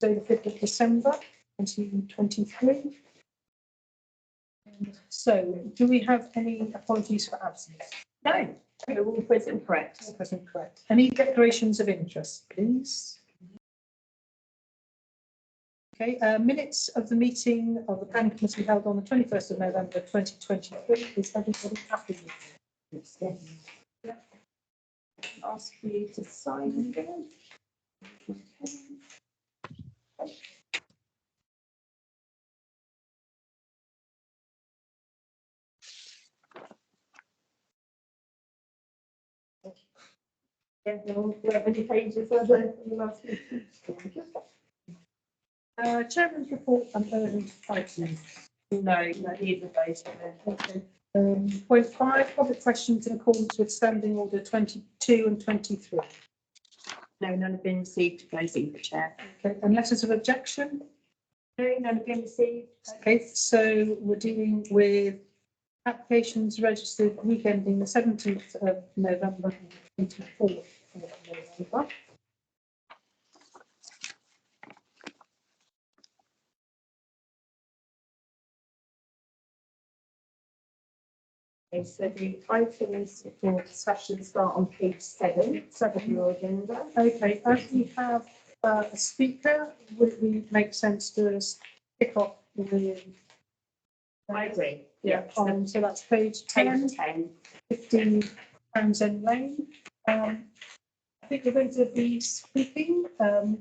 So the 5th of December 2023. So do we have any apologies for absence? No, we're all present correct. All present correct. Any declarations of interest, please? Okay, minutes of the meeting of the planning committee held on the 21st of November 2023. Is everybody happy with this? Yes. Ask you to sign again. Yeah, no, we have any pages for the last meeting? Chairman's report and urgent items. No, neither of those. Okay. Point 5, public questions in accordance with Standing Order 22 and 23. No, none have been received, closing the chair. Okay, and letters of objection? No, none have been received. Okay, so we're dealing with applications registered week ending the 17th of November and 24th of November. Okay, so the items for discussion start on page 7 of your agenda. Okay, as we have a speaker, would it make sense to kick off with? I agree. Yeah, so that's page 10. Page 10. 15 Townsend Lane. I think we're going to be speaking for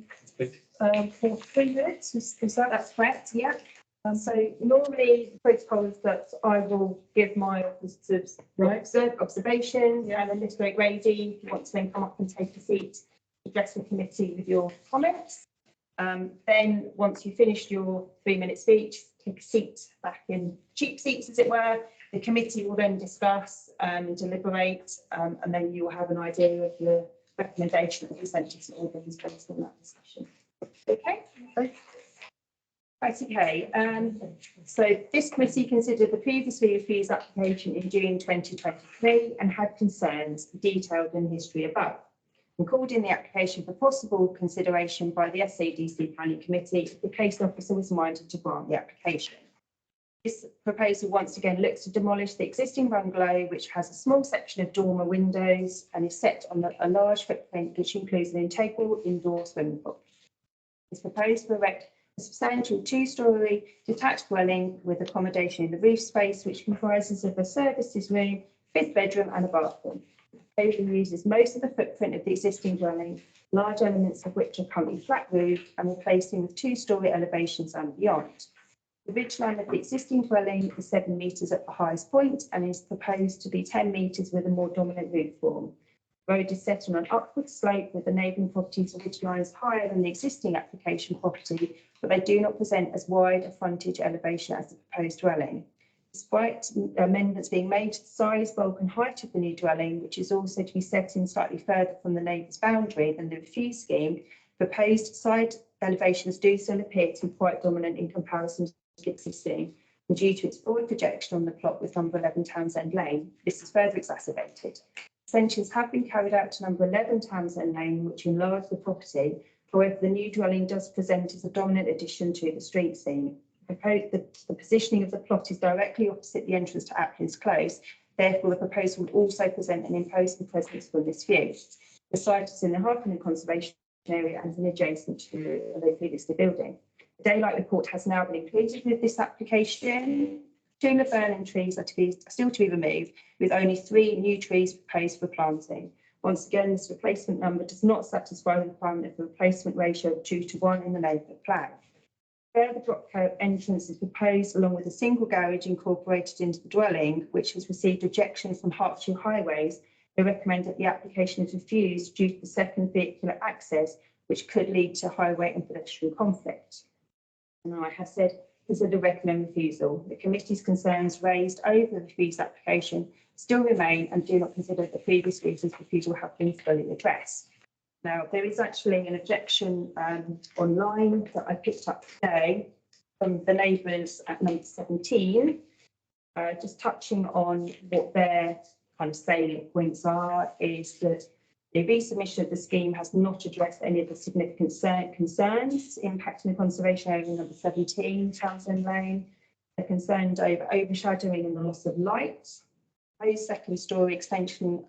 3 minutes. Is that? That's correct, yeah. So normally the protocol is that I will give my observation, and then Mr. O'Grady, if you want to then come up and take a seat, address the committee with your comments. Then once you've finished your 3-minute speech, take a seat back in cheap seats, as it were. The committee will then discuss and deliberate, and then you will have an idea of the recommendation that we sent to St Albans based on that discussion. Okay? Okay. Right, okay. So this committee considered the previously refused application in June 2023 and had concerns detailed in history above, and called in the application for possible consideration by the SADC Planning Committee if the case officer was minded to grant the application. This proposal once again looks to demolish the existing bungalow, which has a small section of dormer windows and is set on a large footprint which includes an integral indoor swimming pool. It's proposed to erect a substantial 2-storey detached dwelling with accommodation in the roof space, which comprises of a services room, 5th bedroom and a bathroom. The proposal uses most of the footprint of the existing dwelling, large elements of which are currently flat roofed and replacing with 2-storey elevations and beyond. The ridgeline of the existing dwelling is 7 metres at the highest point and is proposed to be 10 metres with a more dominant roof form. The road is set on an upward slope with the neighbouring properties ridgelines higher than the existing application property, but they do not present as wide a frontage elevation as the proposed dwelling. Despite amendments being made to the size, bulk and height of the new dwelling, which is also to be set in slightly further from the neighbour's boundary than the refused scheme, proposed side elevations do still appear to be quite dominant in comparison to the existing, and due to its forward projection on the plot with number 11 Townsend Lane, this is further exacerbated. Extensions have been carried out to number 11 Townsend Lane, which enlarge the property. However, the new dwelling does present as a dominant addition to the street scene. The positioning of the plot is directly opposite the entrance to Atkins Close. Therefore, the proposal would also present an imposing presence from this view. The site is in the Harpenden Conservation Area and is adjacent to the previously building. The daylight report has now been included with this application. 2 laburnum trees are still to be removed, with only 3 new trees proposed for planting. Once again, this replacement number does not satisfy the requirement of the replacement ratio of 2:1 in the neighbourhood plan. Further drop curb entrance is proposed along with a single garage incorporated into the dwelling, which has received objections from Hertfordshire Highways. They recommend that the application is refused due to the second vehicular access, which could lead to highway and pedestrian conflict. And I have said, consider recommend refusal. The committee's concerns raised over the refused application still remain and do not consider the previous reasons for refusal have been fully addressed. Now, there is actually an objection online that I picked up today from the neighbours at number 17, just touching on what their kind of salient points are, is that The resubmission of the scheme has not addressed any of the significant concerns impacting the conservation area number 17, Townsend Lane. They're concerned over overshadowing and the loss of light. A second story extension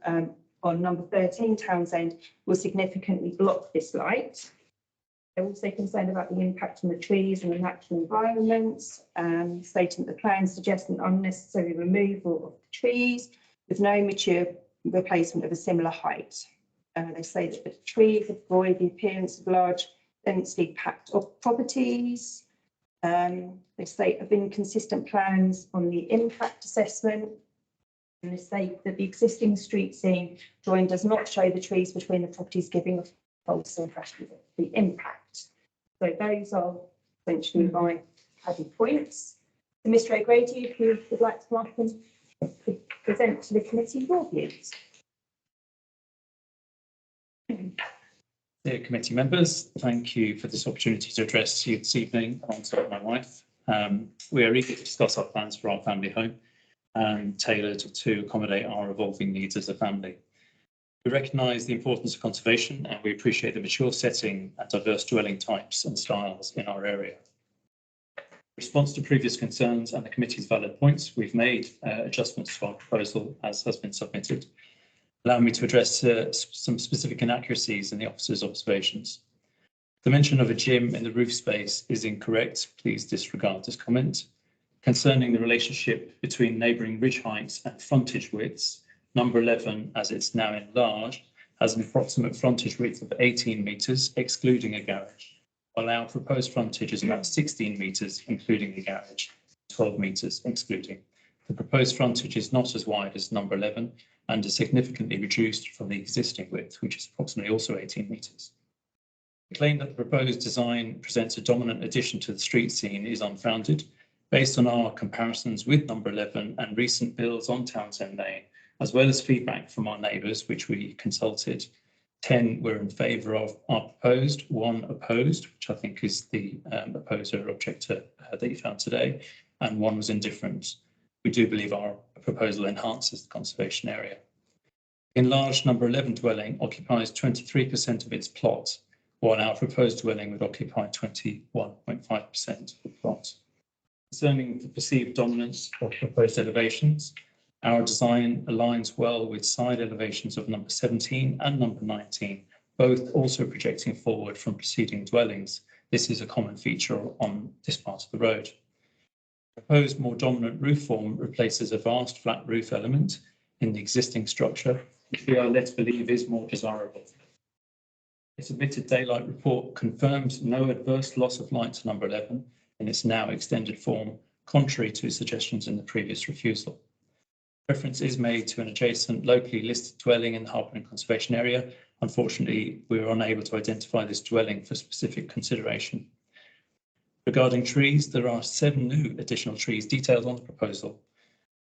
on number 13, Townsend, will significantly block this light. They're also concerned about the impact on the trees and the natural environment, stating that the plan suggests an unnecessary removal of the trees with no mature replacement of a similar height. They say that the trees avoid the appearance of large, densely packed off properties. They state of inconsistent plans on the impact assessment. And they state that the existing street scene drawing does not show the trees between the properties, giving a false impression of the impact. So those are essentially my added points. So Mr. O'Grady, if you would like to come up and present to the committee your views. Dear committee members, thank you for this opportunity to address you this evening alongside my wife. We are eager to discuss our plans for our family home and tailored to accommodate our evolving needs as a family. We recognise the importance of conservation and we appreciate the mature setting and diverse dwelling types and styles in our area. In response to previous concerns and the committee's valid points, we've made adjustments to our proposal as has been submitted. Allow me to address some specific inaccuracies in the officer's observations. The mention of a gym in the roof space is incorrect. Please disregard this comment. Concerning the relationship between neighbouring ridge heights and frontage widths, number 11, as it's now enlarged, has an approximate frontage width of 18 metres, excluding a garage, while our proposed frontage is about 16 metres, including the garage, 12 metres, excluding. The proposed frontage is not as wide as number 11 and is significantly reduced from the existing width, which is approximately also 18 metres. The claim that the proposed design presents a dominant addition to the street scene is unfounded. Based on our comparisons with number 11 and recent builds on Townsend Lane, as well as feedback from our neighbours, which we consulted, 10 were in favour of our proposed, 1 opposed, which I think is the opposer objector that you found today, and 1 was indifferent. We do believe our proposal enhances the conservation area. Enlarged number 11 dwelling occupies 23% of its plot, while our proposed dwelling would occupy 21.5% of the plot. Concerning the perceived dominance of proposed elevations, our design aligns well with side elevations of number 17 and number 19, both also projecting forward from preceding dwellings. This is a common feature on this part of the road. The proposed more dominant roof form replaces a vast flat roof element in the existing structure, which we are led to believe is more desirable. The submitted daylight report confirms no adverse loss of light to number 11 in its now extended form, contrary to suggestions in the previous refusal. Reference is made to an adjacent locally listed dwelling in the Harpenden Conservation Area. Unfortunately, we were unable to identify this dwelling for specific consideration. Regarding trees, there are 7 new additional trees detailed on the proposal,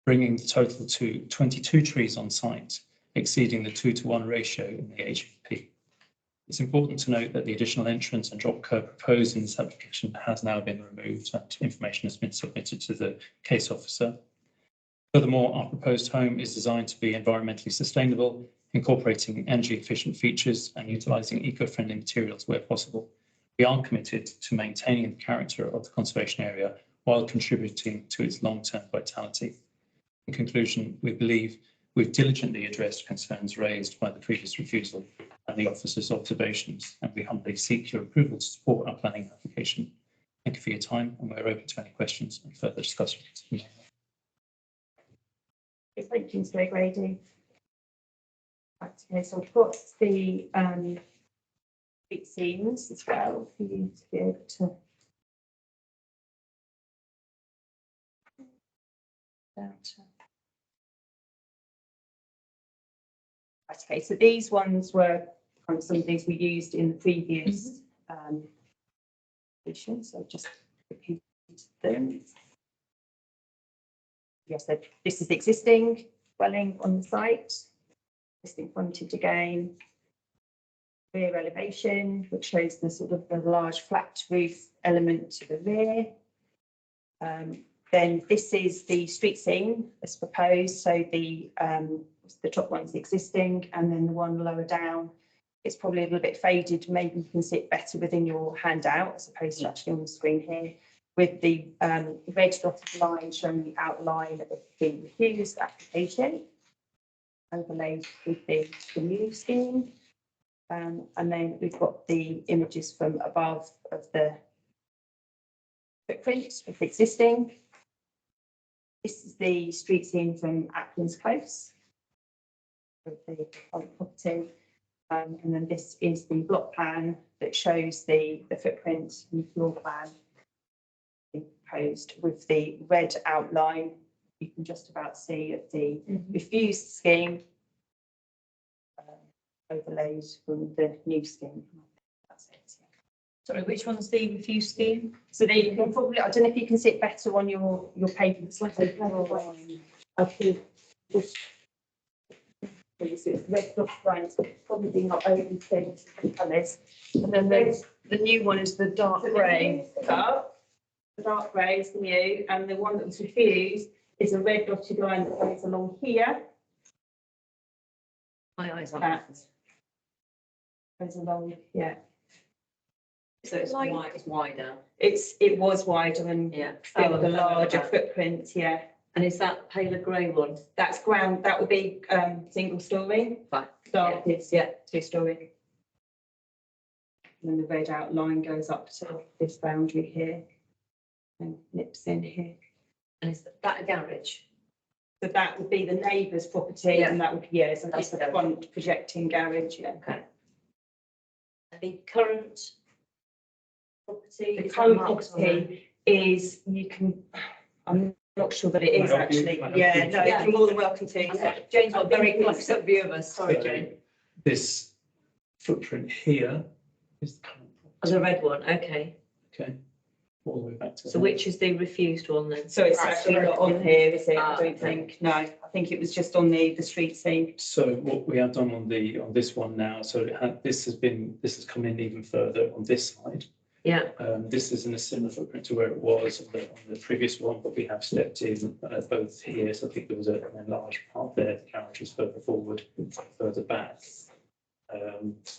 bringing the total to 22 trees on site, exceeding the 2:1 ratio in the HVP. It's important to note that the additional entrance and drop curb proposed in this application has now been removed and information has been submitted to the case officer. Furthermore, our proposed home is designed to be environmentally sustainable, incorporating energy efficient features and utilising eco-friendly materials where possible. We are committed to maintaining the character of the conservation area while contributing to its long-term vitality. In conclusion, we believe we've diligently addressed concerns raised by the previous refusal and the officer's observations, and we humbly seek your approval to support our planning application. Thank you for your time, and we're open to any questions and further discussions. Thank you, Mr. O'Grady. Okay, so I've got the street scenes as well for you to be able to. Okay, so these ones were kind of some things we used in the previous edition, so just repeat them. Yes, so this is existing dwelling on the site, existing frontage again, rear elevation, which shows the sort of the large flat roof element to the rear. Then this is the street scene as proposed. So the the top one's existing, and then the one lower down, it's probably a little bit faded. Maybe you can see it better within your handout as opposed to actually on the screen here, with the red dotted line showing the outline of the refused application, overlaid with the new scheme. And then we've got the images from above of the footprint of the existing. This is the street scene from Atkins Close of the property. And then this is the block plan that shows the footprint and floor plan proposed with the red outline. You can just about see of the refused scheme overlaid from the new scheme. That's it. Yeah. Sorry, which one's the refuse scheme? So there you can probably, I don't know if you can see it better on your paper. It's like a it's red dot lines, probably not overly thin colours. And then The new one is the dark grey. The dark grey is the new, and the one that was refused is a red dotted line that goes along here. My eyes are. That goes along, yeah. So it's Like- wide, it's wider. It was wider and Yeah. fit with a Oh, larger that. footprint, yeah. And is that paler grey one? That's ground, that would be single story. Fine. Dark is, Yeah. 2-story. And then the red outline goes up to this boundary here and nips in here. And is that a garage? So that would be the neighbour's property, Yeah. and that would, yeah, so that's That's the the front projecting garage, yeah. Okay. And the current property? The is that current marked on there? property is, you can, I'm not sure that it is Can I help you? actually, Can I help yeah, you? no, Yeah. you're more than welcome to. Jane's got a very close up view of us. Sorry, So Jane. This footprint here is the current Oh, the red one, okay. okay, all the way back to. So which is the refused one then? So it's actually not on here, is it? I Ah, don't okay. think, no, I think it was just on the street scene. So what we have done on this one now, so this has come in even further on this side. Yeah, This is in a similar footprint to where it was on the previous one, but we have stepped in both here. So I think there was an enlarged part there. The garage was further forward, further back.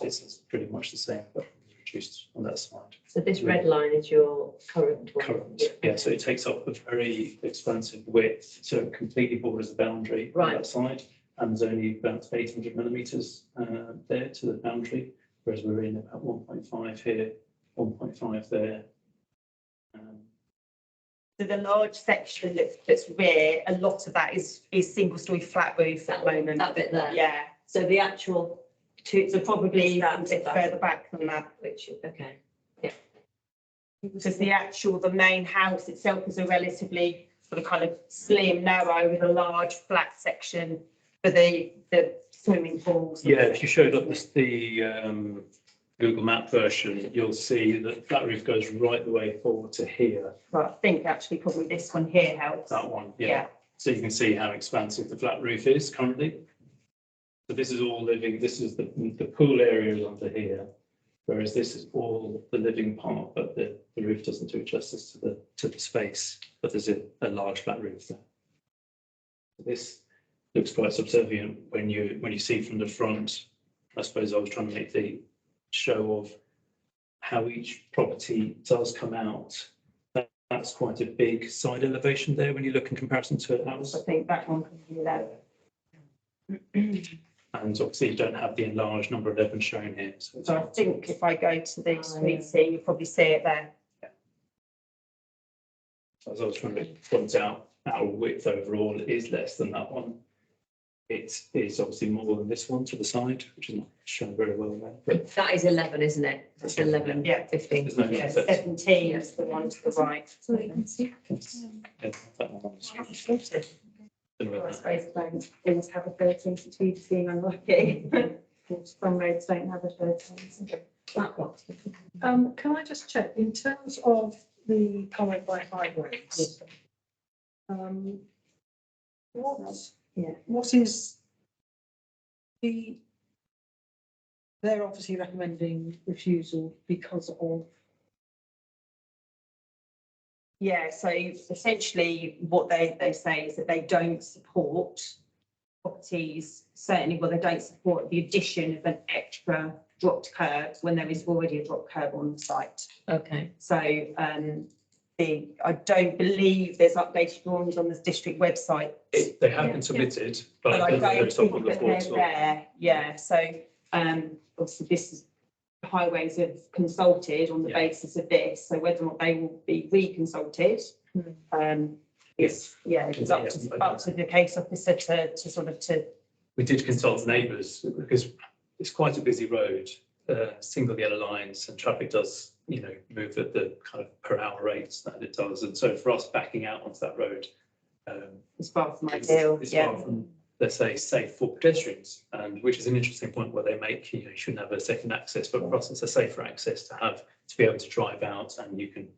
This is pretty much the same, but reduced on that side. so this red line is your current one? Current, yeah, so it takes up a very expansive width, so it completely borders the boundary on Right. that side. And there's only about 800 millimetres there to the boundary, whereas we're in about 1.5 here, 1.5 there. So the large section that's rear, a lot of that is single story flat roof at the moment. That bit there? Yeah, So the actual, so probably a That- bit further back than that. which, okay. Because the main house itself is a relatively sort of kind of slim, narrow with a large flat section for the swimming pools. Yeah, if you showed up the Google Map version, you'll see that that roof goes right the way forward to here, But I think actually probably this one here helps. that one, Yeah. yeah. So you can see how expansive the flat roof is currently. So this is all living, this is the pool area is under here, whereas this is all the living part, but the roof doesn't do justice to the space, but there's a large flat roof there. This looks quite subservient when you see from the front. I suppose I was trying to make the show of how each property does come out. That's quite a big side elevation there when you look in comparison to ours. I think that one can do that. And obviously you don't have the enlarged number 11 shown here. So So I think if I go to the Oh, street yeah. scene, you'll probably see it there. as I was trying to point out, our width overall is less than that one. It is obviously more than this one to the side, which is not shown very well there. But That is 11, isn't it? That's 11, Yeah. 15. there's no Yeah, offset. 17 is the one to the right. So you can see. Yeah, that one on the screen. Don't know I about that. suppose don't always have a 13 to 2 to seem unlucky. Some roads don't have a 13. That one. Can I just check, in terms of the comment by highways? What is they're obviously recommending refusal because of, Yeah, so essentially what they say is that they don't support properties, certainly, well, they don't support the addition of an extra dropped curb when there is already a dropped curb on the site. Okay. So I don't believe there's updated drawings on the district website, They have been submitted, but but I they're don't top of think the that they're portal. there. Yeah, so obviously this is, highways have consulted on the Yeah. basis of this, so whether or not they will be reconsulted. It's up to the case officer to sort of to. We did consult neighbours because it's quite a busy road, single yellow lines, and traffic does, move at the kind of per hour rates that it does. And so for us backing out onto that road, It's far from it's ideal, far from, let's say, safe for pedestrians, and which is an interesting point where they make, you shouldn't have a second access, but for us it's a safer access to be able to drive out, and you can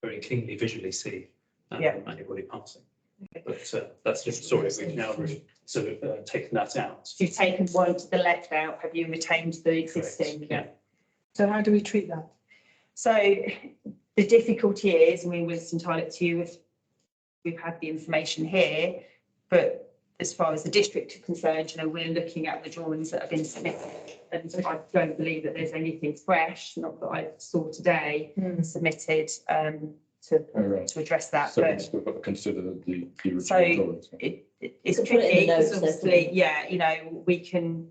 very cleanly visually see anybody passing. But that's just a story. We've now sort of taken that out. You've taken one to the left out, have you retained the existing? Yeah. So how do we treat that? So the difficulty is, I mean, it's entirely up to you if we've had the information here, but as far as the district is concerned, we're looking at the drawings that have been submitted. And I don't believe that there's anything fresh, not that I saw today, submitted to address that. So But we've still got to consider the original So- drawings. it's So put it in the tricky, because notes, obviously, we can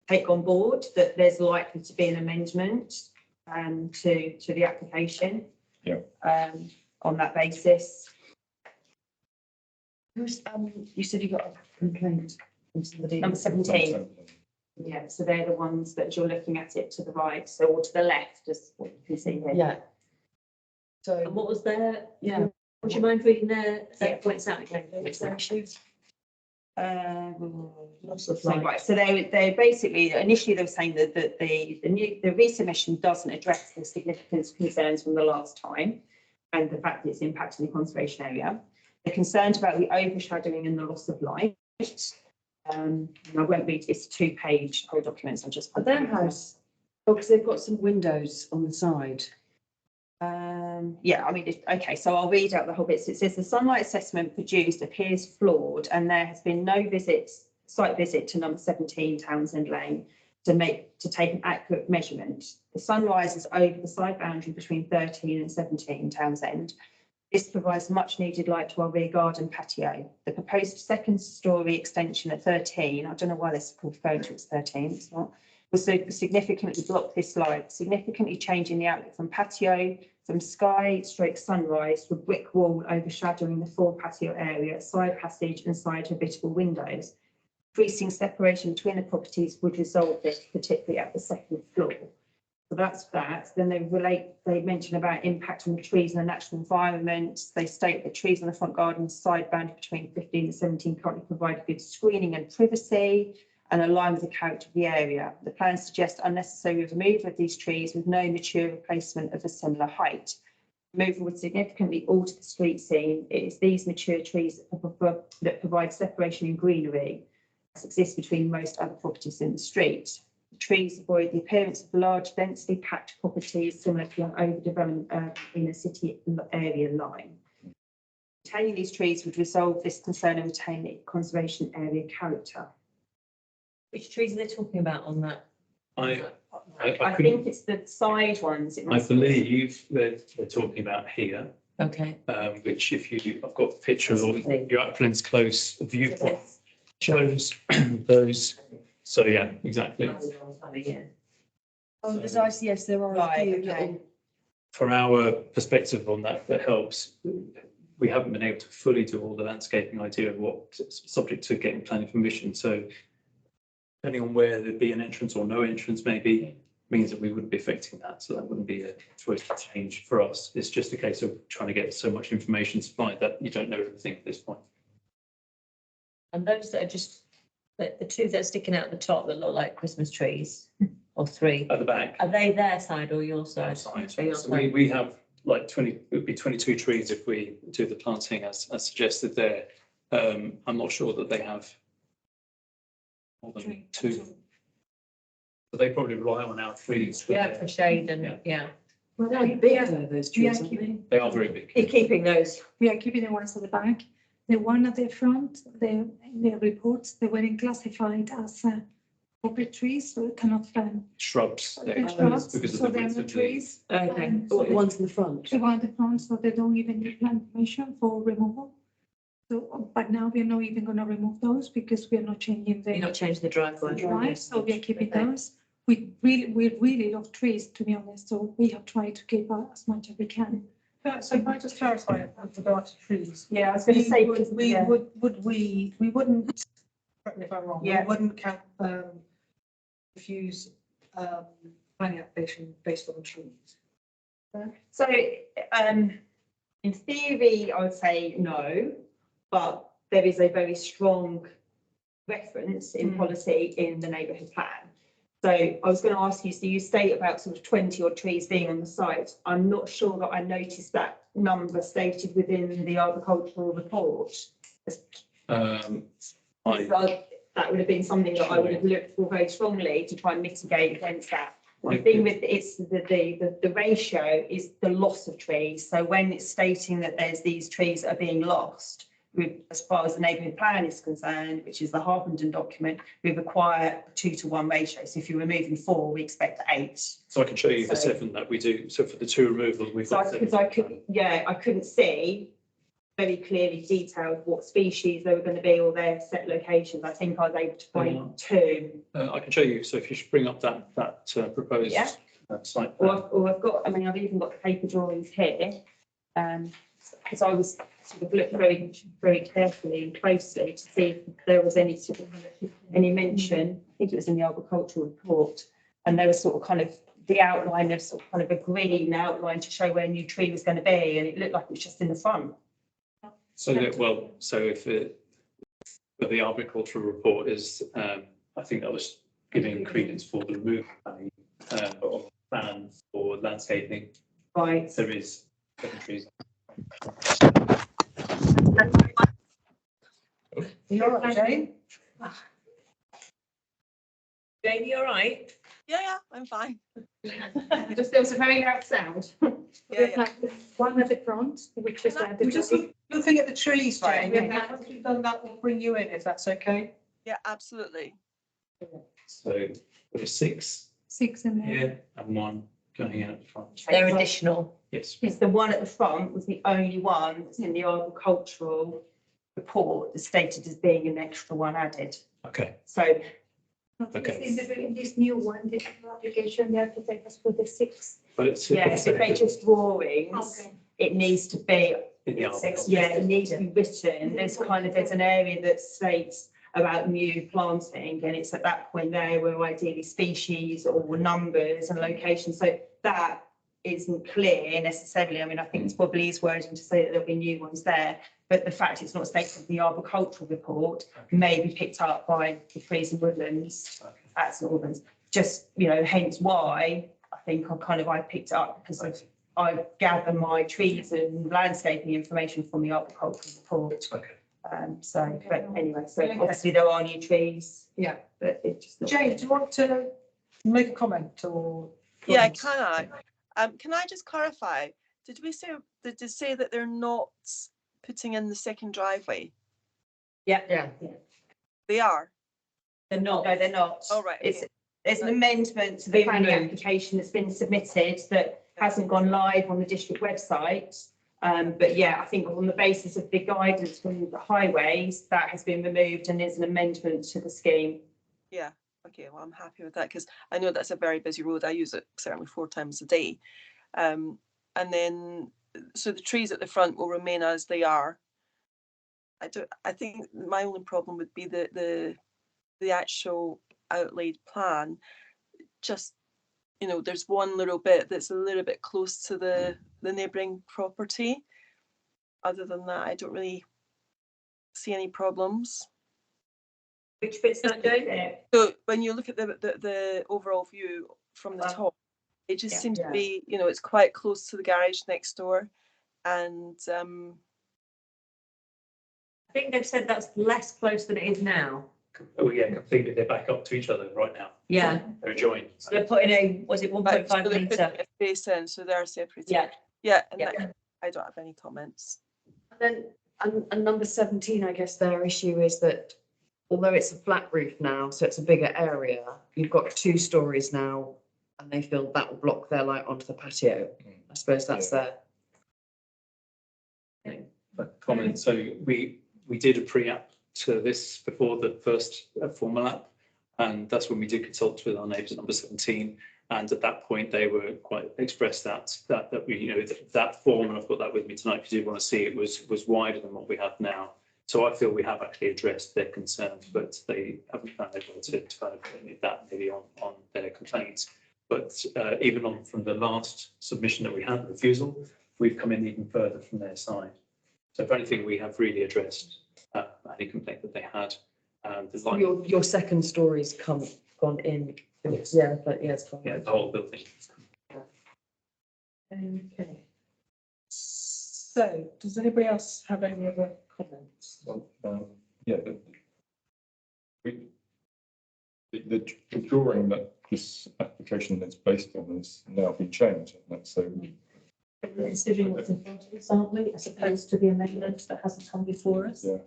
take on board that there's likely to be an amendment to the application. Yeah. On that basis. Who's, you said you got a complaint from somebody. Number 17. Yeah, so they're the ones that you're looking at it to the right, so or to the left, as what you can see here. Yeah. And So, what was their, yeah. would you mind reading their Yeah. points out again? What's their issues? Lots of So, light. right, so they basically, initially they were saying that the resubmission doesn't address the significant concerns from the last time and the fact that it's impacting the conservation area. They're concerned about the overshadowing and the loss of light. And I won't read, it's a 2-page whole document, so I'll just. But their house, oh, because they've got some windows on the side. Yeah, I mean, okay, so I'll read out the whole bit. So it says the sunlight assessment produced appears flawed and there has been no site visit to number 17 Townsend Lane to take an accurate measurement. The sun rises over the side boundary between 13 and 17 Townsend. This provides much needed light to our rear garden patio. The proposed second storey extension at 13, I don't know why this is referring to as 13, it's not, will significantly block this light, significantly changing the outlook from patio, from sky stroke sunrise to a brick wall overshadowing the full patio area, side passage and side habitable windows. Increasing separation between the properties would resolve this, particularly at the second floor. So that's that. Then they mention about impact on the trees and the natural environment. They state that trees on the front garden side boundary between 15 and 17 currently provide good screening and privacy and align with the character of the area. The plan suggests unnecessary removal of these trees with no mature replacement of a similar height. Removal would significantly alter the street scene. It is these mature trees that provide separation and greenery that exists between most other properties in the street. The trees avoid the appearance of large, densely packed properties similar to an overdevelopment in a city area line. Retaining these trees would resolve this concern and retain the conservation area character. Which trees are they talking about on that? I I couldn't, think it's the side ones. It I must be. believe they're talking about here, Okay. which if I've got a picture of your Uplands Close viewpoint shows those. So yeah, exactly. Yeah. Oh, there's ICS, there are a Right, few okay. little. From our perspective on that helps. We haven't been able to fully do all the landscaping idea of what, subject to getting planning permission. So depending on where there'd be an entrance or no entrance maybe, means that we wouldn't be affecting that. So that wouldn't be a choice to change for us. It's just a case of trying to get so much information supplied that you don't know everything at this point. And those that are just, the two that are sticking out the top that look like Christmas trees, or 3, At the back, are they their side or your side? outside. They're your So side. we have like 20, it would be 22 trees if we do the planting as suggested there. I'm not sure that they have more than 2. So they probably rely on our trees. for Yeah, their- for shade and, Yeah. yeah. Well, they're big though, those trees, Yeah, aren't they? They are very big. You're keeping those? Yeah, keeping the ones at the back. The one at the front, in the reports, they were classified as corporate trees, so kind of Shrubs. they're shrubs, because of so the they're width not of the- trees. Okay, So the ones in the front. The one at the front, so they don't even need plan permission for removal. So, but now we're not even gonna remove those because we're not changing You're the not changing the driveway. drive, so we are keeping Okay. those. We really love trees, to be honest, so we have tried to keep as much as we can. So can I just clarify with regard to trees? Yeah, I was going to say, yeah. We wouldn't, correct me if I'm wrong, we Yeah. wouldn't refuse planning application based on trees. So, in theory, I would say no, but there is a very strong reference in policy in the neighbourhood plan. So I was going to ask you, so you state about sort of 20 odd trees being on the site. I'm not sure that I noticed that number stated within the arboricultural report. That would have been something that I would have looked for very strongly to try and mitigate against that. The thing with it's the ratio is the loss of trees. So when it's stating that there's these trees that are being lost, as far as the neighbourhood plan is concerned, which is the Harpenden document, we require a 2-to-1 ratio. So if you're removing 4, we expect 8. So I can show you the So- 7 that we do. So for the 2 removals, we've So got. because I couldn't see very clearly detailed what species they were going to be or their set locations. I think I was able to find 2. I can show you. So if you should bring up that proposed Yeah. site Or plan. I've got, I mean, I've even got the paper drawings here. Because I was sort of looked very, very carefully and closely to see if there was any sort of, any mention. I think it was in the agricultural report. And there was sort of kind of the outline of sort of kind of a green outline to show where a new tree was going to be. And it looked like it was just in the front. So that, so if but the arboricultural report is, I think that was giving credence for the removal of plan for landscaping. Right. There is 7 trees. You're right, Jane? Jane, you all right? Yeah, I'm fine. Just there was a very loud sound. Like the one at the front, which is where We're just looking at the trees, Jane. Right, And once we've done that, we'll bring you in if that's okay. Yeah, absolutely. So there's 6 6 in there. here and 1 going out the front. They're additional. Yes. Is the one at the front was the only one that's in the agricultural report that's stated as being an extra one added. Okay. So Okay. In this new one, the application, the architect has put the 6. But it's. yes, if they just drawings, Okay. it needs to be, In the arboricultural. yeah, it needs to be written. There's an area that states about new planting, and it's at that point there where ideally species or numbers and locations. So that isn't clear necessarily. I mean, I think it's probably is wording to say that there'll be new ones there, but the fact it's not stated in the arboricultural report may be picked up by the trees and woodlands at St Albans. Just, hence why I think I picked it up because I gather my trees and landscaping information from the arboricultural report. Okay. But anyway, so obviously there are new trees. Yeah. But it's just. not- Jane, do you want to make a comment or? Yeah, can I? Can I just clarify? Did you say that they're not putting in the second driveway? Yeah. They are. They're not. No, they're not. Oh, right, There's an amendment to the planning application that's been submitted that hasn't gone live on the district website. But yeah, I think on the basis of the guidance from the highways, that has been removed and there's an amendment to the scheme. Yeah. Okay. Well, I'm happy with that because I know that's a very busy road. I use it certainly 4 times a day. And then, so the trees at the front will remain as they are. I think my only problem would be the actual outlaid plan. Just, there's one little bit that's a little bit close to the neighbouring property. Other than that, I don't really see any problems. Which bit's that, Jane? So when you look at the overall view from the top, it just Yeah. seems to be, it's quite close to the garage next door. And I think they've said that's less close than it is now. Oh, yeah, completely. They're back up to each other right now. Yeah. They're joined. So they're putting a, was it 1.5 so they're metre? putting a face in, so they're separated. Yeah. Yeah, and Yeah. I don't have any comments. And then And number 17, I guess their issue is that although it's a flat roof now, so it's a bigger area, you've got 2 stories now, and they feel that will block their light onto the patio. I suppose that's their. Comment. So we did a pre-app to this before the first formal app, and that's when we did consult with our neighbours at number 17. And at that point, they were quite expressed that we, you know, that form, and I've got that with me tonight if you did want to see it, was wider than what we have now. So I feel we have actually addressed their concerns, but they haven't found able to kind of admit that maybe on their complaints. But even on from the last submission that we had, the refusal, we've come in even further from their side. So if anything, we have really addressed any complaint that they had. There's like, Your second story's gone in. Yeah, but yeah, it's fine. yeah, the whole building. Okay. So, does anybody else have any other comments? Well, yeah, the drawing that this application is based on has now been changed, and that's so. We're considering what's in front of us, aren't we, as opposed to the amendment that hasn't come before us? Yeah.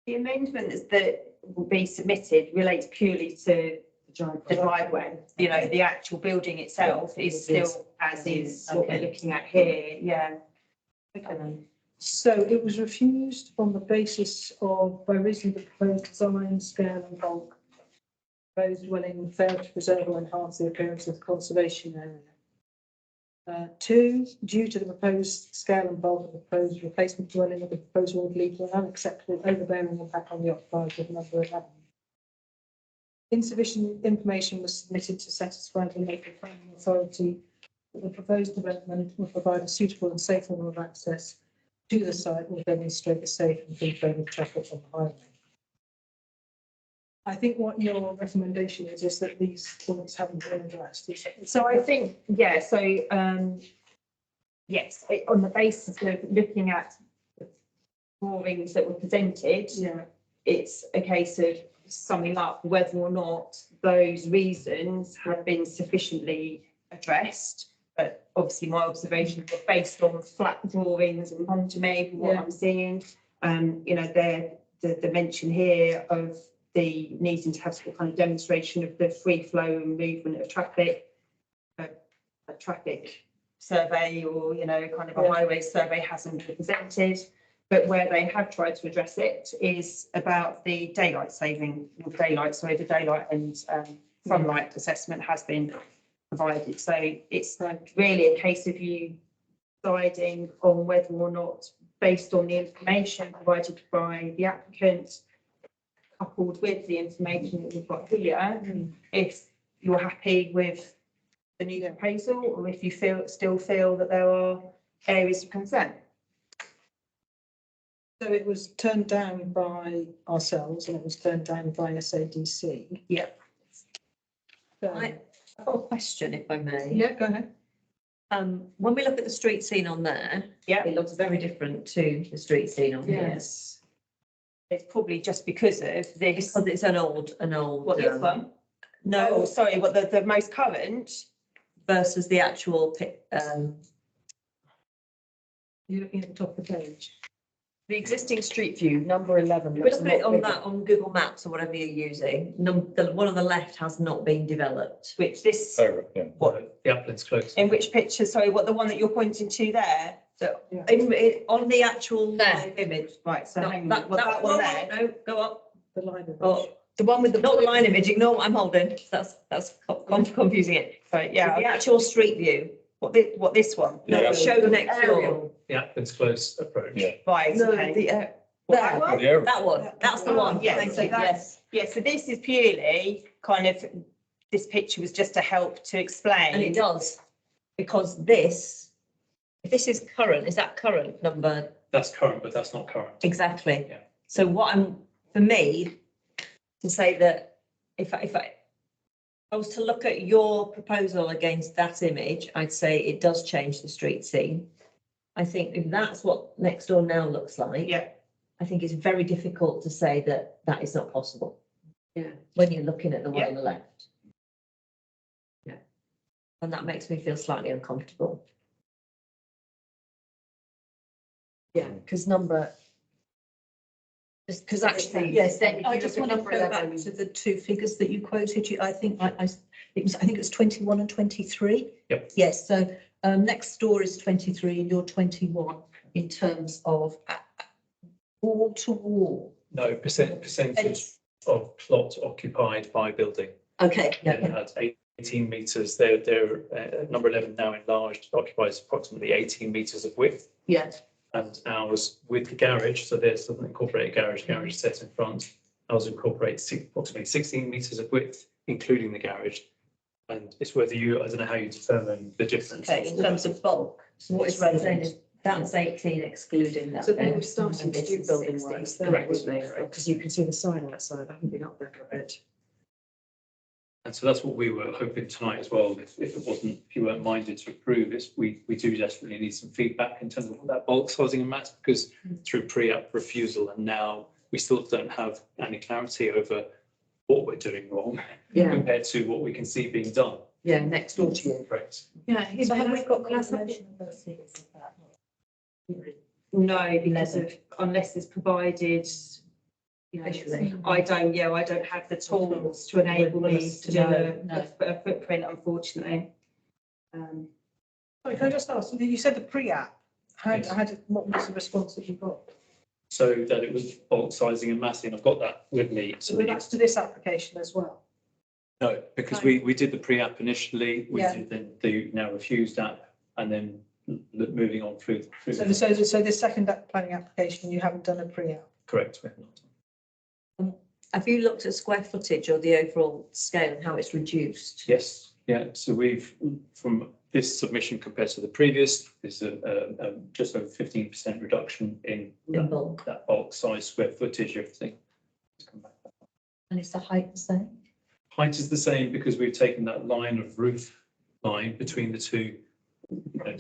The amendments that will be submitted relates purely to the driveway. You know, the actual building itself is still as is what we're looking at here, yeah. So it was refused on the basis of by reason of the proposed design, scale and bulk. Proposed dwelling failed to preserve or enhance the appearance of the conservation area. 2, due to the proposed scale and bulk of the proposed replacement dwelling of the proposal would lead to an unacceptable overbearing impact on the occupiers of number 11. Insufficient information was submitted to satisfy the local planning authority that the proposed development will provide a suitable and safe form of access to the site will demonstrate a safe and free flow of traffic on the highway. I think what your recommendation is that these points haven't been addressed. So I think, yeah, so, yes, on the basis of looking at the drawings that were presented, Yeah, it's a case of summing up whether or not those reasons have been sufficiently addressed. But obviously my observations are based on flat drawings in front of me, from what Yeah. I'm seeing. You know, the mention here of the needing to have some kind of demonstration of the free flow and movement of traffic, a traffic survey or, you know, kind of a Yeah. highway survey hasn't been presented. But where they have tried to address it is about the daylight saving, the daylight and sunlight assessment has been provided. So it's really a case of you deciding on whether or not, based on the information provided by the applicant, coupled with the information that we've got here, if you're happy with the new proposal or if you still feel that there are areas of concern. so it was turned down by ourselves and it was turned down by SADC. Yeah. So, I've got a question, if I may. yeah, go ahead. When we look at the street scene on there, Yeah, it looks very different to the street scene on here. Yes. it's probably just because of this. Because it's an old. What, this one? No, No, sorry, what the most current? versus the actual, You're looking at the top of the page. The existing street view, number 11. we looks look at it a lot on bigger. that, on Google Maps or whatever you're using, the one on the left has not been developed. Which this, Oh, yeah. what, The applicant's close. in which picture, sorry, what, the one that you're pointing to there? So, Yeah. on the actual There. live image. Right, so No, hang on, that well, that one there. No, go up. The line of. Oh, The one with the. not the line image, ignore what I'm holding. That's Confusing it, sorry, yeah, the actual street view. what this one? Yeah. No, show the next door. Aerial. The applicant's close approach. Yeah. Right, No, okay. the, What, that one? The area. That one, that's the one. Yeah, Thank so you. that's- Yes. Yeah, so this is purely kind of, this picture was just to help to explain. And it does, because this, if this is current, is that current number? That's current, but that's not current. Exactly. Yeah. So for me, to say that if I was to look at your proposal against that image, I'd say it does change the street scene. I think if that's what next door now looks like. Yeah. I think it's very difficult to say that that is not possible. Yeah. When you're looking at the one Yeah. on the left. Yeah. And that makes me feel slightly uncomfortable. Yeah, because number Because actually, Yes, then if I you just look at want to number go back 11, to the two figures that you quoted. I think it was 21 and 23. Yep. Yes, so next door is 23 and you're 21 in terms of wall to wall. No, percentage of plot occupied by building. Okay, It had 18 metres. They're number 11 now enlarged occupies approximately 18 metres of width. yeah. And ours with the garage, so there's an incorporated garage set in front. Ours incorporates approximately 16 metres of width, including the garage. And it's whether I don't know how you determine the difference. okay, in terms of bulk, so what is relevant? That's 18 excluding that. So they then. were starting to do building works there, Correct. weren't they? Because you can see the sign outside. I haven't been up there for a bit. And so that's what we were hoping tonight as well, if you weren't minded to approve this, we do desperately need some feedback in terms of what that bulk sizing and matter, because through pre-app refusal and now we still don't have any clarity over what we're doing wrong Yeah, compared to what we can see being done. yeah, next door to you. Correct. Yeah. So have we got confirmation confirmation of those figures of that? No, because of, unless it's provided, you know, Visually. I don't have the tools to enable me to do a footprint, unfortunately. Sorry, can I just ask, you said the pre-app, Yes. what was the response that you got? So that it was bulk sizing and massing, I've got that with me. So that's to this application as well? No, because we did the pre-app initially, we Yeah. did the now refused app, and then moving on through. So this second planning application, you haven't done a pre-app? Correct. We have not. Have you looked at square footage or the overall scale and how it's reduced? Yes, yeah, so we've, from this submission compared to the previous, there's a just over 15% reduction in In bulk. that bulk size, square footage, everything. Let's come back. And is the height the same? Height is the same because we've taken that line of roof line between the two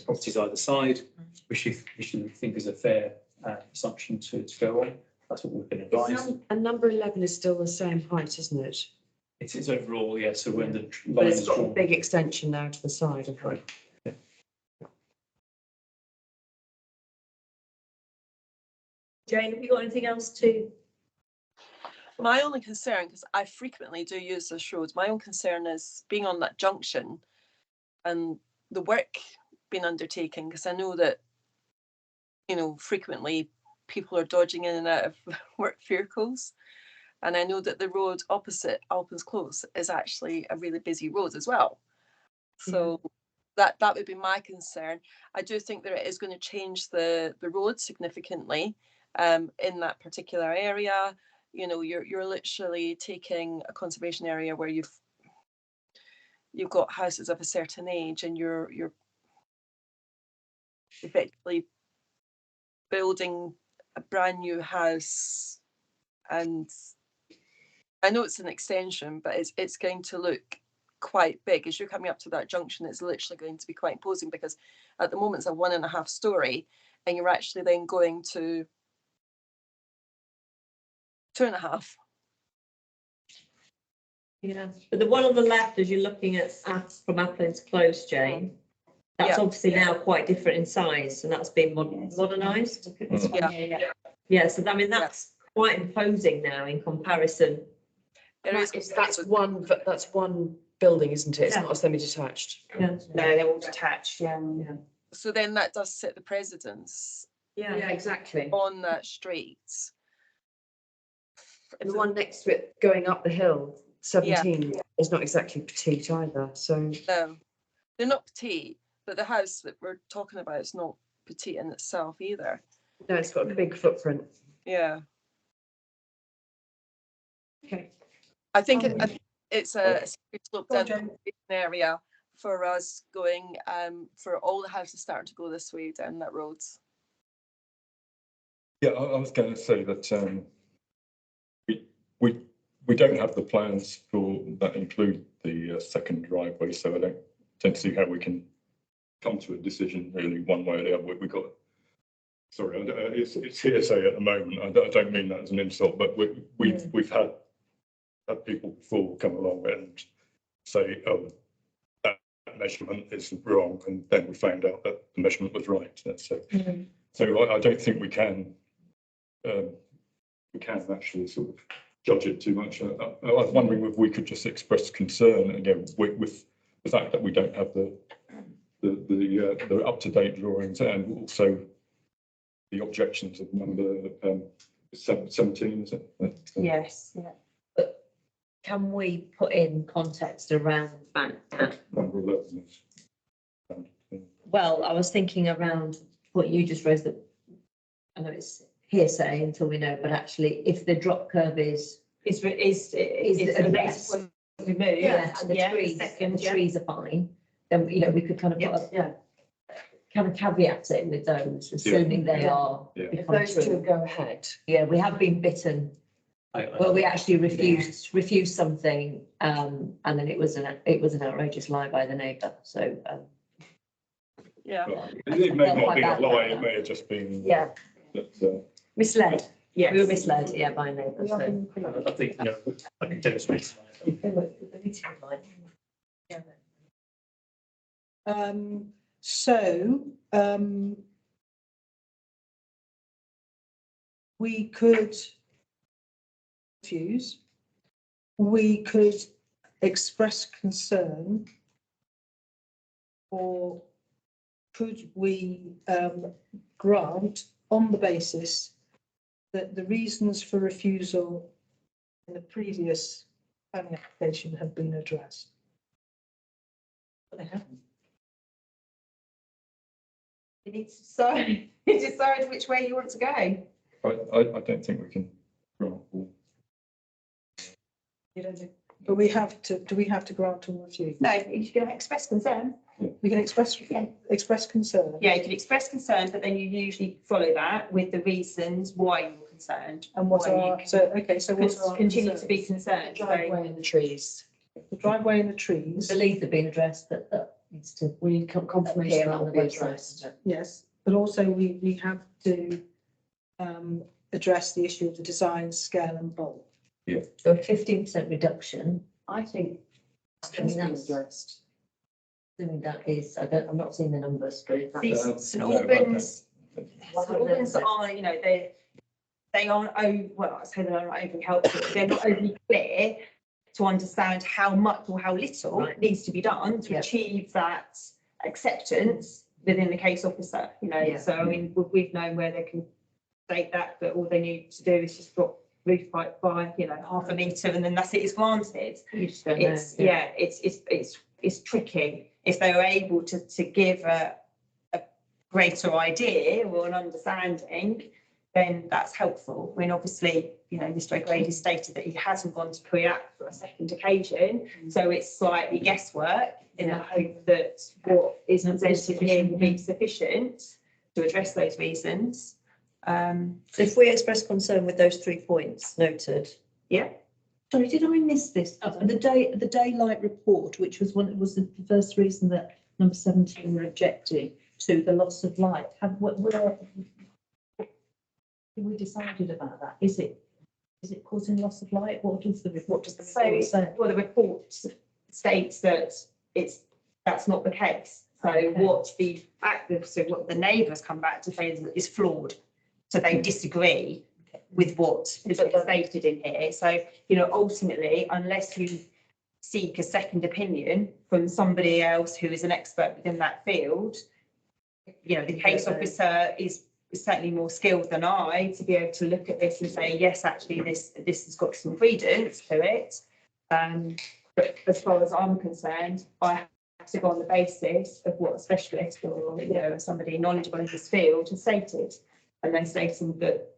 properties either side, which we should think is a fair assumption to go on. That's what we've been advised. And number 11 is still the same height, isn't it? It is overall, yeah, so when the But line it's is got a drawn. big extension now to the side of it. Jane, have you got anything else to? My only concern, because I frequently do use this road, my own concern is being on that junction and the work being undertaken, because I know that, you know, frequently people are dodging in and out of work vehicles. And I know that the road opposite Alpens Close is actually a really busy road as well. So that would be my concern. I do think that it is going to change the road significantly in that particular area. You know, you're literally taking a conservation area where you've got houses of a certain age, and you're effectively building a brand new house. And I know it's an extension, but it's going to look quite big as you're coming up to that junction. It's literally going to be quite imposing, because at the moment it's a 1.5 story, and you're actually then going to 2.5. Yeah, but the one on the left, as you're looking at from Applin's Close, Jane, that's Yeah. obviously now quite different in size, and that's been modernised. Yeah. Yeah, so I mean, that's quite imposing now in comparison. That's one building, isn't it? It's not a semi-detached. Yeah. No, they're all detached, yeah. So then that does set the precedence Yeah, exactly. on that street. And the one next to it going up the hill, 17, is not exactly petite either, so. No, they're not petite, but the house that we're talking about is not petite in itself either. No, it's got a big footprint. Yeah, Okay. I think it's a slope Go on, down area for us going, for all the houses starting to go this way down that road. Yeah, I was going to say that we don't have the plans for that include the second driveway, so I don't see how we can come to a decision really one way or the other. We got, sorry, it's hearsay at the moment. I don't mean that as an insult, but we've had people before come along and say, oh, that measurement is wrong, and then we found out that the measurement was right. So I don't think we can we can actually sort of judge it too much. I was wondering if we could just express concern again with the fact that we don't have the up-to-date drawings and also the objections of number 17, is it? Yes, yeah. Can we put in context around that? Number 11 is. Well, I was thinking around what you just raised, that I know it's hearsay until we know, but actually if the drop curve is Is addressed, removed? yeah, and the Yeah, trees, second, and the yeah. trees are fine, then, you know, we could kind of put a kind of caveat it with those, assuming they are. Yeah. If become those two true. go ahead, Yeah, we have been bitten. Well, we actually refused something, and then it was an outrageous lie by the neighbour, so, Yeah. It may not be a lie, it may have just been. yeah, That, misled. Yes. We were misled, yeah, by a neighbour, so. I think, you know, I can demonstrate. So, we could refuse, we could express concern, or could we grant on the basis that the reasons for refusal in the previous planning application have been addressed? You need to decide which way you want to go. I don't think we can grant all. You don't think, but we have to, do we have to grant or refuse? No, you can express concern. We can express concern. Yeah, you can express concern, but then you usually follow that with the reasons why you're concerned. And what why you are, can so, okay, so what are our Continue to be concerns? concerned. So, driveway in the trees, The driveway and the I trees, believe they've been addressed, but that needs to we need confirmation appear that on will the be website. addressed. yes, but also we have to address the issue of the design, scale and bulk. So a 15% reduction, I think I mean, that's been that's, addressed. assuming that is, I'm not seeing the numbers, but these that's. St no, Albans, okay. St Albans are, you know, they aren't, well, I say they're not overly helpful, they're not overly clear to understand how much or how little Right. needs to be done to Yeah. achieve that acceptance within the case officer, you know, Yeah. so I mean, we've known where they can state that, but all they need to do is just drop roof pipe by, you know, half a metre and then that's it, it's granted. You just don't know. It's, yeah, it's tricky. If they were able to give a greater idea or an understanding, then that's helpful. I mean, obviously, you know, Mr O'Grady stated that he hasn't gone to pre-act for a second occasion, so it's slightly guesswork in the hope that what is presented here will be sufficient to address those reasons. So if we express concern with those 3 points noted. Yeah. Sorry, did I miss this? The daylight report, which was the first reason that number 17 were objecting to the loss of light. Have we decided about that? Is it causing loss of light? What does the report say? Well, the report states that that's not the case. So what the neighbours come back to say is flawed. So they disagree with what is stated in here. So, you know, ultimately, unless you seek a second opinion from somebody else who is an expert within that field, you know, the case officer is certainly more skilled than I to be able to look at this and say, yes, actually, this has got some credence to it. But as far as I'm concerned, I have to go on the basis of what a specialist or, you know, somebody knowledgeable in this field has stated. And they're stating that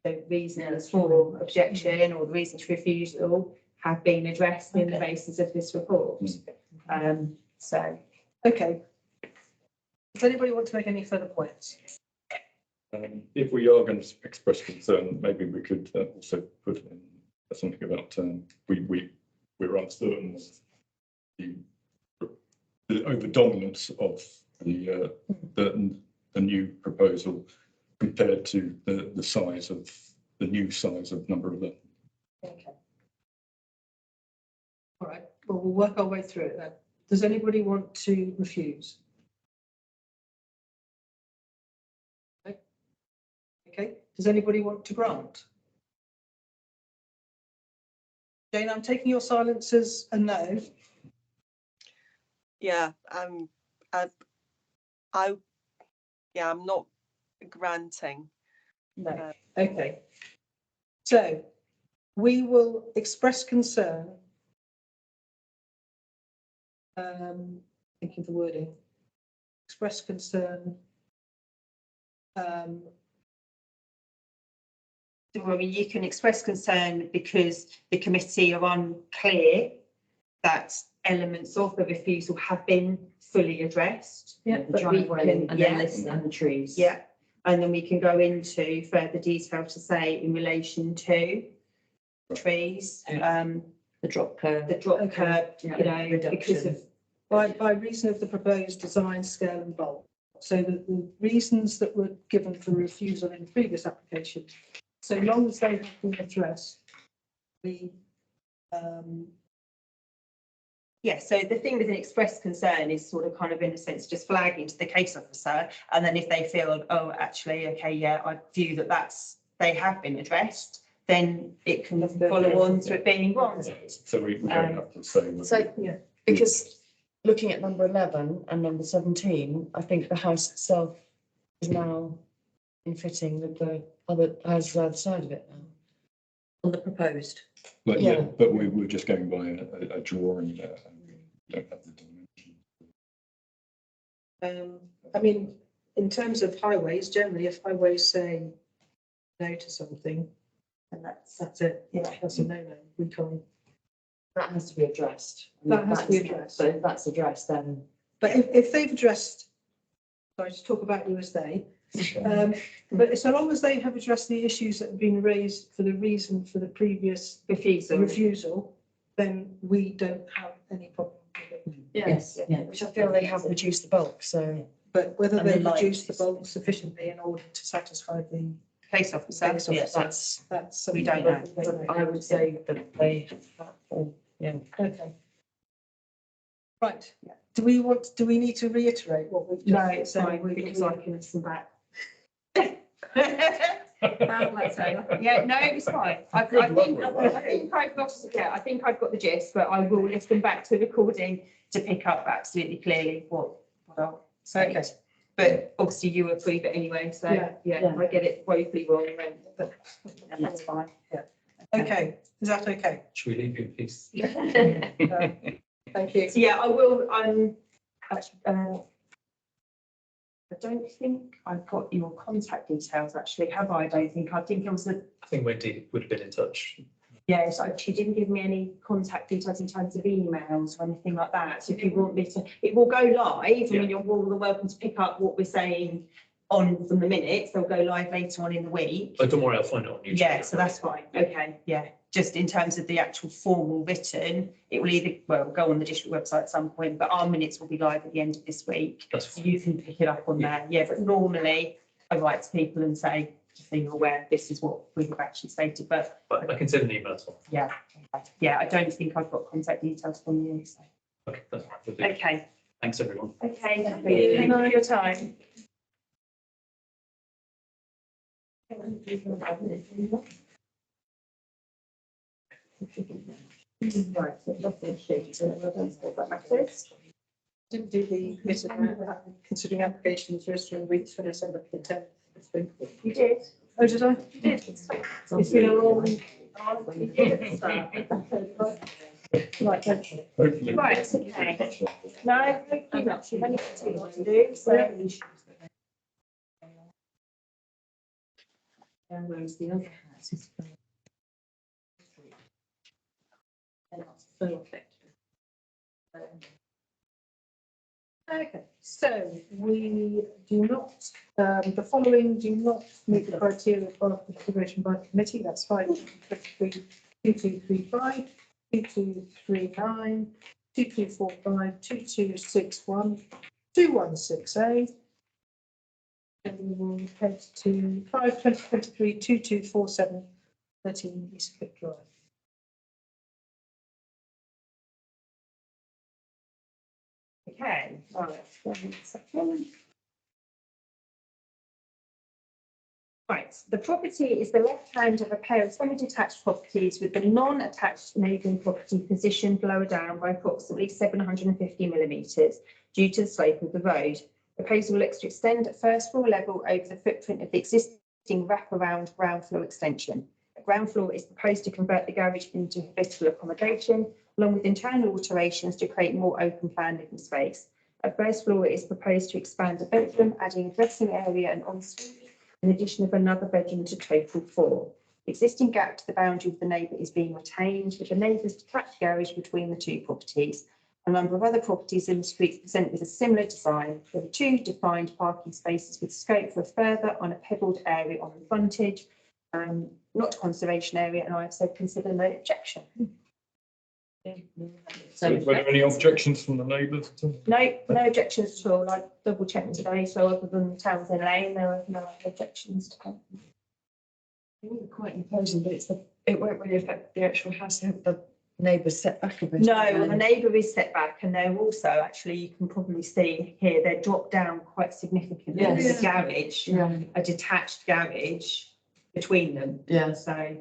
the reasons for objection or the reasons for refusal have been addressed in the basis of this report. So. Okay. Does anybody want to make any further points? If we are going to express concern, maybe we could also put in something about we're uncertain of the overdominance of the new proposal compared to the size of the new size of number 11. Okay. All right, well, we'll work our way through it then. Does anybody want to refuse? Okay. Does anybody want to grant? Jane, I'm taking your silence as a no. Yeah, I'm not granting. No, okay. So we will express concern. Thinking of the wording. Express concern. I mean, you can express concern because the committee are unclear that elements of the refusal have been fully addressed. Yeah, The but we driveway can- and yeah. then listen and the trees. Yeah, and then we can go into further detail to say in relation to trees, The drop curve. the drop Okay. curb, you know, because Reduction. of, by reason of the proposed design, scale and bulk. So the reasons that were given for refusal in the previous application, so long as they have been addressed, we, yeah, so the thing with an express concern is sort of kind of in a sense just flagging to the case officer. And then if they feel, oh, actually, okay, yeah, I view that they have been addressed, then it can follow on to it being granted. So we don't have to say. whether- So, yeah. because looking at number 11 and number 17, I think the house itself is now in fitting with the other houses either side of it now. On the proposed. But Yeah. yeah, but we were just going by a drawing there. And we don't have the dimension. I mean, in terms of highways, generally if highways say no to something, And that's, that's it. yeah. That's a no-no. We can't. That has to be addressed. That has to be That's- addressed. So if that's addressed, then But if they've addressed, sorry to talk about you as they, but so long as they have addressed the issues that have been raised for the reason for the previous refusal, then we don't have any problem with it. yes, yeah, which I feel they have reduced the bulk, so. But whether And the they light reduce the is- bulk sufficiently in order to satisfy the case officer. case Yeah, officer, that's, that's something We don't that know. we don't know. I would say that they have that, or, yeah. Okay. Right, do we need to reiterate what we've just? No, it's said? fine, We- because I can listen back. Well, Yeah, no, it's fine. I think I've got the gist, but I will listen back to the recording to pick up absolutely clearly what I'll say. Okay. But obviously you approve it anyway, so Yeah. yeah, I get it woefully wrong, and that's fine. Okay, is that okay? Should we leave you in peace? Thank you. So yeah, I will, actually, I don't think I've got your contact details actually, have I? I don't think, I think it was a, I think Wendy would have been in touch. yeah, so she didn't give me any contact details in terms of emails or anything like that. So if you want me to, it will go live. I mean, you're more than welcome to pick up what we're saying on from the minutes. They'll go live later on in the week. But don't worry, I'll find it on YouTube. Yeah, so that's fine. Okay, yeah. Just in terms of the actual formal written, it will either, well, go on the district website at some point, but our minutes will be live at the end of this week. That's So fine. you can pick it up on there. Yeah, but normally I write to people and say, just so you're aware, this is what we've actually stated, but But I can send an email as well. yeah. Yeah, I don't think I've got contact details from you. So. Okay, that's fine. We'll do. Okay, Thanks, everyone. okay, thank you for your time. Right, so nothing changed. That matters. Didn't do the considering applications registering weeks for December the 10th. You did. Oh, did I? You did. It's been a long. You did. Right, thank you. Hopefully. Right, okay. No, thank you much. You've only got too much to do, so. And whereas the other house is. They're not so effective. Okay, so we do not, the following do not meet the criteria for consideration by committee. That's 523, 2235, 2239, 2245, 2261, 2168. And we will head to 5/2023, 2247, 13 Eastwick Drive. Okay, all right, 1 second. Right, the property is the left hand of a pair of semi-detached properties with the non-attached neighbouring property positioned lower down by approximately 750 millimetres due to the slope of the road. Proposal looks to extend at first floor level over the footprint of the existing wraparound ground floor extension. The ground floor is proposed to convert the garage into habitable accommodation, along with internal alterations to create more open plan living space. At first floor, it is proposed to expand a bedroom, adding a dressing area and ensuite, in addition of another bedroom to total 4. The existing gap to the boundary of the neighbour is being retained, with the neighbour's detached garage between the two properties. A number of other properties in the street present with a similar design. There are 2 defined parking spaces with scope for further on a pebbled area on the frontage, not conservation area, and I have said consider no objection. So were there any objections from the neighbours? No, no objections at all. I double checked today, so other than Townsend Lane, there are no objections to come. It would be quite imposing, but it won't really affect the actual house, the neighbours set back a bit. No, the neighbour is set back, and they're also, actually, you can probably see here, they're dropped down quite significantly. Yes. There's a garage, Yeah, a detached garage between them. yeah. So,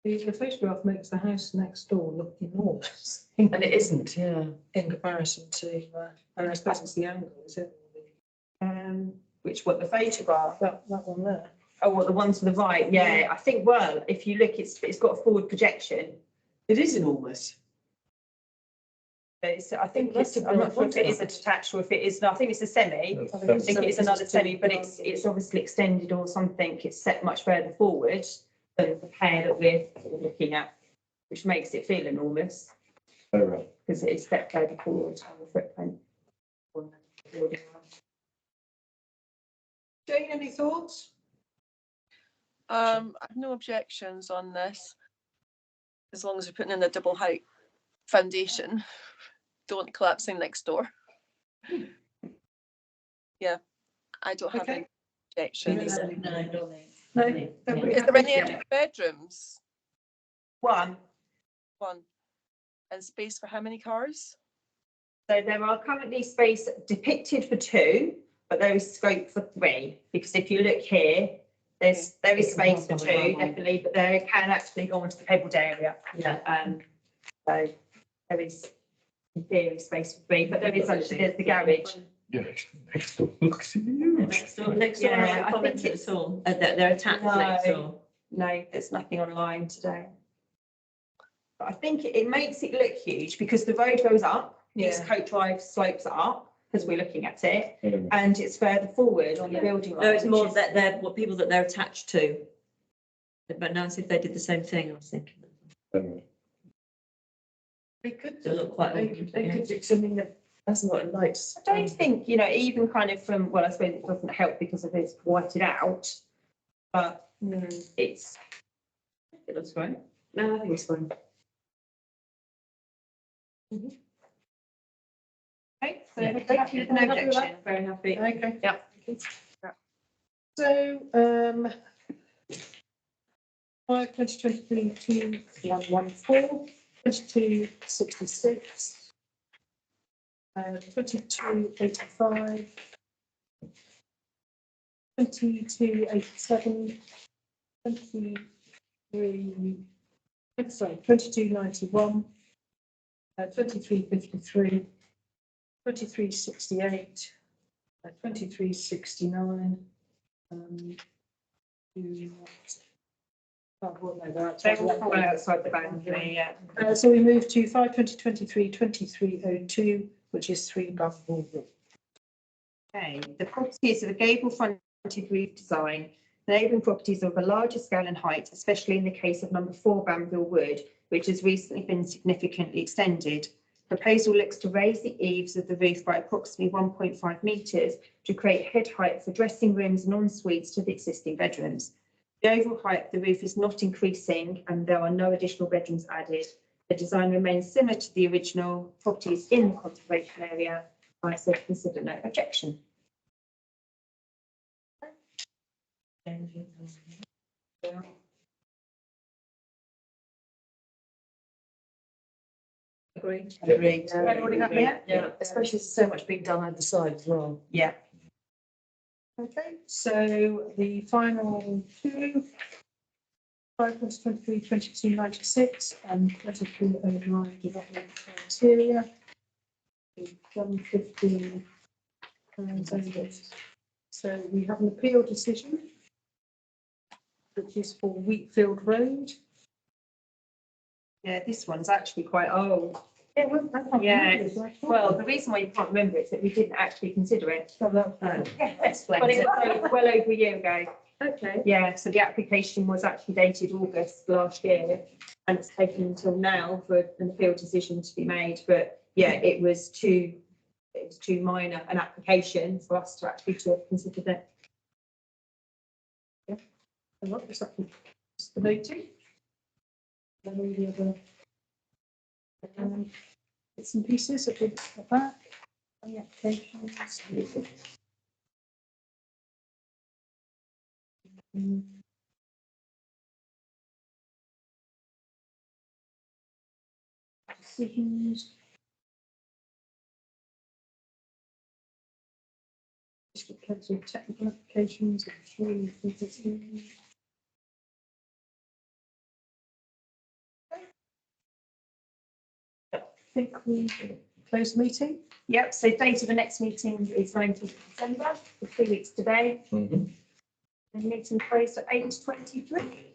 The photograph makes the house next door look enormous And it isn't, yeah. in comparison to, and I suppose it's the angle, is it? what the photograph? That one there. Oh, what, the one to the right? Yeah, I think, well, if you look, it's got a forward projection. It is enormous. I think it's, I'm not sure if it is a detached or if it is, no, I think it's a semi. I think it is another semi, but it's obviously extended or something. It's set much further forward than the pair that we're looking at, which makes it feel enormous Oh, right. because it is set further forward on the footprint. Jane, any thoughts? I have no objections on this. As long as we're putting in a double height foundation, don't collapsing next door. Yeah, I don't have any objections. No. Is there any extra bedrooms? One. And space for how many cars? So there are currently space depicted for 2, but there is scope for 3, because if you look here, there is space for 2, definitely, but there can actually go onto the pebbled area. Yeah. So there is in theory space for 3, but there is actually, there's the garage. Yeah, next door looks huge. Next door, Yeah, I I think commented it's- at all, that they're attached next No. door. No, there's nothing online today. But I think it makes it look huge because the road goes up, East Coat Drive slopes up, because we're looking at it, and it's further forward on the building line. No, it's more which is- that they're, what people that they're attached to. But now, if they did the same thing, I was thinking. They could They look quite They old, they yeah. could do something that has a lot of lights. I don't think, even kind of from, well, I suppose it doesn't help because of it's whited out, but it looks great. No, I think it's fine. Okay, so Yeah. thank you, no objection, very happy. Okay. Yeah. So, 2023 2114, 2266, 2285, 2287, 2291, 2353, 2368, 2369. They all fall outside the boundary, yeah. So we move to 5/20/23, 2302, which is 3 Bumble Road. Okay, the property is of a gable fronted roof design. The neighbouring properties are of a larger scale and height, especially in the case of number 4 Banville Wood, which has recently been significantly extended. Proposal looks to raise the eaves of the roof by approximately 1.5 metres to create head height for dressing rooms and en suites to the existing bedrooms. The overall height of the roof is not increasing and there are no additional bedrooms added. The design remains similar to the original properties in the conservation area. I said consider no objection. Agreed. Agreed. Everybody happy? Yeah, especially so much being done either side as well. Yeah. Okay, so the final two. 5+23, 2296 and 3309 development criteria. 115 pounds only. So we have an appeal decision, which is for Wheatfield Road. Yeah, this one's actually quite old. Yeah, well, I can't Yeah, remember this, I thought- Well, the reason why you can't remember it is that we didn't actually consider it. Oh, that- But it was well over a year ago. Okay. Yeah, so the application was actually dated August last year, and it's taken until now for an appeal decision to be made. But yeah, it was too minor an application for us to actually to have considered it. And what was that? Just the voting. Then all the other bits and pieces at the back, and the applications. Decisions. District Council technical applications. I'm sure you think it's in. I think we close the meeting. Yep, so date of the next meeting is 19th of December, for 3 weeks today. Mhm. The meeting closed at 8:23.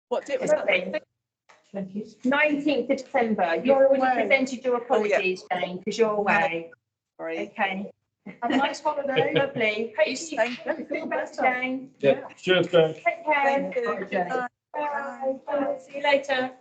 What date was that? Lovely. 19th of December. You've already away. presented your apologies, Jane, because you're away. Sorry. Okay, Have a nice holiday. lovely. Hope Yes, you thank feel better, Jane. Yeah, cheers, Jane. Take care. Thank you. Okay. Bye. Bye. Bye. See you later.